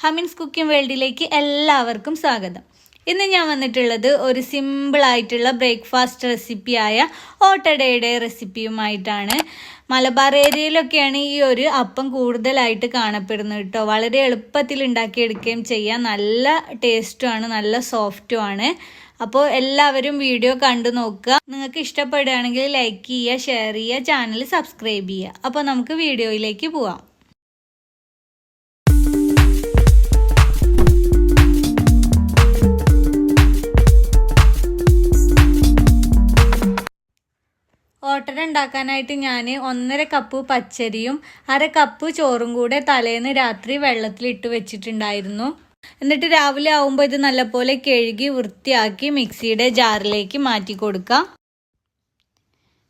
ഹമിൻസ് cooking വേൾഡിലേക്ക് എല്ലാവർക്കും സ്വാഗതം. ഇന്ന് ഞാൻ വന്നിട്ടുള്ളത് ഒരു സിമ്പിളായിട്ടുള്ള ബ്രേക്ക്ഫാസ്റ്റ് റെസിപ്പിയായ ഓട്ടടയുടെ റെസിപ്പിയുമായിട്ടാണ്. മലബാർ ഏരിയയിലൊക്കെയാണ് ഈ ഒരു അപ്പം കൂടുതലായിട്ട് കാണപ്പെടുന്നത് കേട്ടോ. വളരെ എളുപ്പത്തിൽ ഉണ്ടാക്കിയെടുക്കുകയും ചെയ്യാം. നല്ല ടേസ്റ്റുമാണ്, നല്ല സോഫ്റ്റുമാണ്. അപ്പോൾ എല്ലാവരും വീഡിയോ കണ്ടു നോക്കുക. നിങ്ങൾക്ക് ഇഷ്ടപ്പെടുകയാണെങ്കിൽ ലൈക്ക് ചെയ്യുക, ഷെയർ ചെയ്യുക, ചാനൽ സബ്സ്ക്രൈബ് ചെയ്യുക. അപ്പോൾ നമുക്ക് വീഡിയോയിലേക്ക് പോവാം. ഓട്ടട ഉണ്ടാക്കാനായിട്ട് ഞാൻ 1.5 കപ്പ് പച്ചരിയും 1/2 കപ്പ് ചോറും കൂടെ തലേന്ന് രാത്രി വെള്ളത്തിലിട്ട് വെച്ചിട്ടുണ്ടായിരുന്നു. എന്നിട്ട് രാവിലെ ആവുമ്പോൾ ഇത് നല്ലപോലെ കഴുകി വൃത്തിയാക്കി മിക്സിയുടെ ജാറിലേക്ക് മാറ്റി കൊടുക്കാം.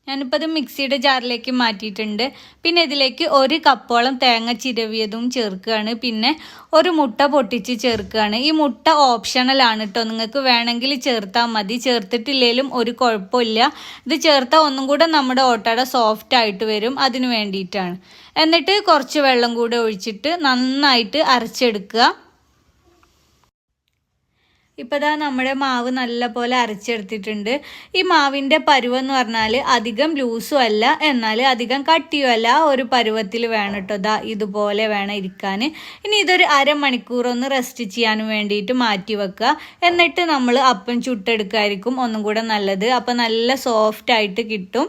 ഞാനിപ്പോൾ ഇത് മിക്സിയുടെ ജാറിലേക്ക് മാറ്റിയിട്ടുണ്ട്. പിന്നെ ഇതിലേക്ക് 1 കപ്പോളം തേങ്ങ ചിരവിയതും ചേർക്കുകയാണ്. പിന്നെ 1 മുട്ട പൊട്ടിച്ച് ചേർക്കുകയാണ്. ഈ മുട്ട ഓപ്ഷണലാണ് കേട്ടോ, നിങ്ങൾക്ക് വേണമെങ്കിൽ ചേർത്താൽ മതി, ചേർത്തിട്ടില്ലെങ്കിലും ഒരു കുഴപ്പമില്ല. ഇത് ചേർത്താൽ ഒന്നും കൂടെ നമ്മുടെ ഓട്ടട സോഫ്റ്റ് ആയിട്ട് വരും, അതിന് വേണ്ടിയിട്ടാണ്. എന്നിട്ട് കുറച്ച് വെള്ളം കൂടെ ഒഴിച്ചിട്ട് നന്നായിട്ട് അരച്ചെടുക്കുക. ഇപ്പോൾ ദാ നമ്മുടെ മാവ് നല്ല പോലെ അരച്ചെടുത്തിട്ടുണ്ട്. ഈ മാവിൻ്റെ പരുവെന്ന് പറഞ്ഞാൽ അധികം ലൂസും അല്ല, എന്നാൽ അധികം കട്ടിയും അല്ല. ഒരു പരുവത്തിൽ വേണം കേട്ടോ. ദാ ഇതുപോലെ വേണം ഇരിക്കാൻ. ഇനി ഇതൊരു അരമണിക്കൂറൊന്ന് റെസ്റ്റ് ചെയ്യാനും വേണ്ടിയിട്ട് മാറ്റി വെക്കുക. എന്നിട്ട് നമ്മൾ അപ്പം ചുട്ടെടുക്കായിരിക്കും ഒന്നും കൂടെ നല്ലത്. അപ്പോൾ നല്ല സോഫ്റ്റ് ആയിട്ട് കിട്ടും.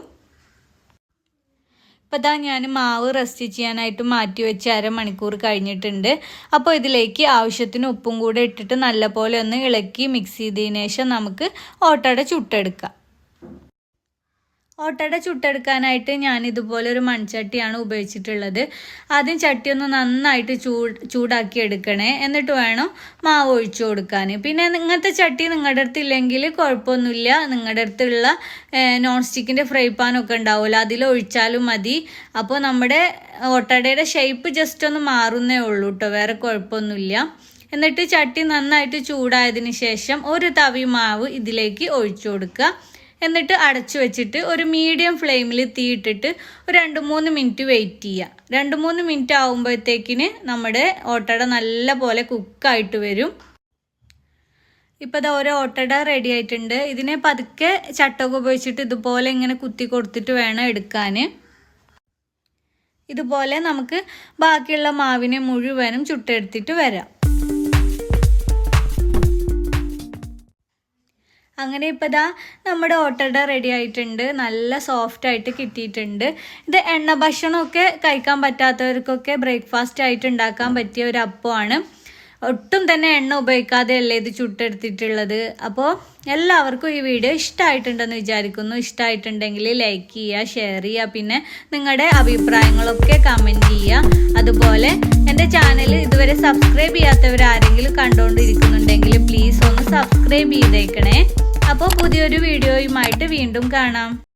ഇപ്പോൾ ദാ ഞാൻ മാവ് റെസ്റ്റ് ചെയ്യാനായിട്ട് മാറ്റി വെച്ച് അരമണിക്കൂർ കഴിഞ്ഞിട്ടുണ്ട്. അപ്പോൾ ഇതിലേക്ക് ആവശ്യത്തിന് ഉപ്പും കൂടെ ഇട്ടിട്ട് നല്ലപോലെ ഒന്ന് ഇളക്കി മിക്സ് ചെയ്തതിന് ശേഷം നമുക്ക് ഓട്ടട ചുട്ടെടുക്കാം. ഓട്ടട ചുട്ടെടുക്കാനായിട്ട് ഞാൻ ഇതുപോലെ ഒരു മൺചട്ടിയാണ് ഉപയോഗിച്ചിട്ടുള്ളത്. ആദ്യം ചട്ടി ഒന്ന് നന്നായിട്ട് ചൂടാക്കി എടുക്കണേ. എന്നിട്ട് വേണം മാവ് ഒഴിച്ചു കൊടുക്കാൻ. പിന്നെ ഇങ്ങനത്തെ ചട്ടി നിങ്ങളുടെ അടുത്ത് ഇല്ലെങ്കിൽ കുഴപ്പമൊന്നുമില്ല. നിങ്ങളുടെ അടുത്തുള്ള നോൺ സ്റ്റിക്കിൻ്റെ ഫ്രൈ പാനൊക്കെ ഉണ്ടാവുമല്ലോ, അതിൽ ഒഴിച്ചാലും മതി. അപ്പോൾ നമ്മുടെ ഓട്ടടയുടെ ഷേപ്പ് ജസ്റ്റ് ഒന്ന് മാറുന്നേ ഉള്ളൂ കേട്ടോ, വേറെ കുഴപ്പമൊന്നുമില്ല. എന്നിട്ട് ചട്ടി നന്നായിട്ട് ചൂടായതിന് ശേഷം ഒരു തവി മാവ് ഇതിലേക്ക് ഒഴിച്ചു കൊടുക്കുക. എന്നിട്ട് അടച്ചു വെച്ചിട്ട് ഒരു മീഡിയം ഫ്ലെയിമിൽ തീയിട്ടിട്ട് ഒരു 2-3 മിനിറ്റ് വെയിറ്റ് ചെയ്യുക. 2-3 മിനിറ്റ് ആകുമ്പോഴത്തേക്കിന് നമ്മുടെ ഓട്ടട നല്ല പോലെ കുക്കായിട്ട് വരും. ഇപ്പോൾ ഇത് ഓരോ ഓട്ടട റെഡി ആയിട്ടുണ്ട്. ഇതിനെ പതുക്കെ ചട്ടൊക്കെ ഉപയോഗിച്ചിട്ട് ഇതുപോലെ ഇങ്ങനെ കുത്തി കൊടുത്തിട്ട് വേണം എടുക്കാൻ. ഇതുപോലെ നമുക്ക് ബാക്കിയുള്ള മാവിനെ മുഴുവനും ചുട്ടെടുത്തിട്ട് വരാം. അങ്ങനെ ഇപ്പോൾ ദാ നമ്മുടെ ഓട്ടട റെഡി ആയിട്ടുണ്ട്. നല്ല സോഫ്റ്റ് ആയിട്ട് കിട്ടിയിട്ടുണ്ട്. ഇത് എണ്ണ ഭക്ഷണമൊക്കെ കഴിക്കാൻ പറ്റാത്തവർക്കൊക്കെ ബ്രേക്ക്ഫാസ്റ്റ് ആയിട്ട് ഉണ്ടാക്കാൻ പറ്റിയ ഒരു അപ്പമാണ്. ഒട്ടും തന്നെ എണ്ണ ഉപയോഗിക്കാതെയല്ലേ ഇത് ചുട്ടെടുത്തിട്ടുള്ളത്. അപ്പോൾ എല്ലാവർക്കും ഈ വീഡിയോ ഇഷ്ടമായിട്ടുണ്ടെന്ന് വിചാരിക്കുന്നു. ഇഷ്ടമായിട്ടുണ്ടെങ്കിൽ ലൈക്ക് ചെയ്യുക, ഷെയർ ചെയ്യുക, പിന്നെ നിങ്ങളുടെ അഭിപ്രായങ്ങളൊക്കെ കമൻറ്റ് ചെയ്യുക. അതുപോലെ എൻ്റെ ചാനൽ ഇതുവരെ സബ്സ്ക്രൈബ് ചെയ്യാത്തവരാരെങ്കിലും കണ്ടുകൊണ്ടിരിക്കുന്നുണ്ടെങ്കിൽ പ്ലീസ് ഒന്ന് സബ്സ്ക്രൈബ് ചെയ്തേക്കണേ. അപ്പോൾ പുതിയൊരു വീഡിയോയുമായിട്ട് വീണ്ടും കാണാം.